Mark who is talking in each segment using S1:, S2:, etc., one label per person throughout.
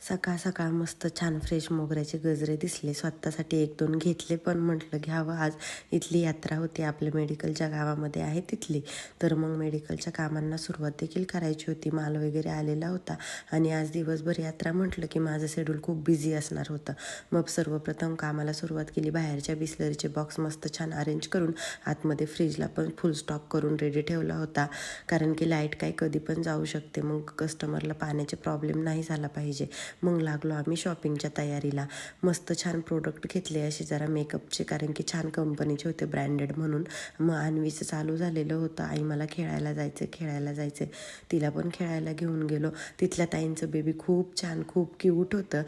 S1: सकाळ सकाळ मस्त छान फ्रेश मोगऱ्याचे गजरे दिसले. स्वतःसाठी 1-2 घेतले, पण म्हटलं घ्यावं आज. इथली यात्रा होती, आपल्या मेडिकलच्या गावामध्ये आहे तिथली. तर मग मेडिकलच्या कामांना सुरुवात देखील करायची होती. माल वगैरे आलेला होता आणि आज दिवसभर यात्रा म्हटलं की माझं शेड्यूल खूप बिझी असणार होतं. मग सर्वप्रथम कामाला सुरुवात केली. बाहेरच्या बिस्लरीचे बॉक्स मस्त छान अरेंज करून आतमध्ये फ्रीजला पण फुल स्टॉक करून रेडी ठेवला होता. कारण की लाईट काही कधी पण जाऊ शकते. मग कस्टमरला पाण्याचे प्रॉब्लेम नाही झाला पाहिजे. मग लागलो आम्ही शॉपिंगच्या तयारीला. मस्त छान प्रोडक्ट घेतले असे जरा मेकअपचे, कारण की छान कंपनीचे होते, ब्रँडेड म्हणून. मग अन्वीचं चालू झालेलं होतं, आई मला खेळायला जायचं. तिला पण खेळायला घेऊन गेलो. तिथल्या ताईंचं बेबी खूप छान, खूप क्यूट होतं.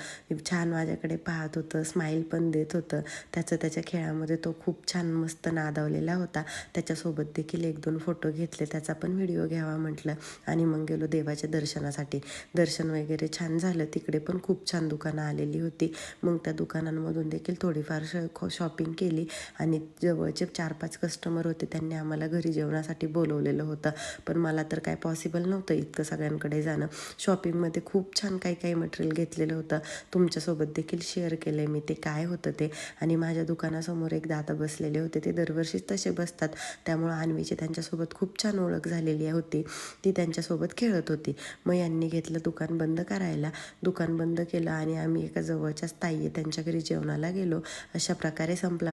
S1: छान माझ्याकडे पाहत होतं, स्माईल पण देत होतं. त्याच्या खेळामध्ये तो खूप छान मस्त नादावलेला होता. त्याच्यासोबत देखील 1-2 फोटो घेतले, त्याचा पण व्हिडिओ घ्यावा म्हटलं. आणि मग गेलो देवाच्या दर्शनासाठी. दर्शन वगैरे छान झालं. तिकडे पण खूप छान दुकानं आलेली होती. मग त्या दुकानांमधून देखील थोडीफार शॉपिंग केली आणि जवळचे 4-5 कस्टमर होते, त्यांनी आम्हाला घरी जेवणासाठी बोलवलेलं होतं. पण मला तर काय पॉसिबल नव्हतं इतकं सगळ्यांकडे जाणं. शॉपिंगमध्ये खूप छान काही मटेरियल घेतलेलं होतं. तुमच्यासोबत देखील शेअर केलं आहे मी ते काय होतं ते. आणि माझ्या दुकानासमोर एक दादा बसलेले होते, ते दरवर्षीच तसे बसतात. त्यामुळं अन्वीची त्यांच्यासोबत खूप छान ओळख झालेली होती. ती त्यांच्यासोबत खेळत होती. मग यांनी घेतलं दुकान बंद करायला. दुकान बंद केलं आणि आम्ही एका जवळच्याच ताई आहे त्यांच्या घरी जेवणाला गेलो. अशा प्रकारे संपला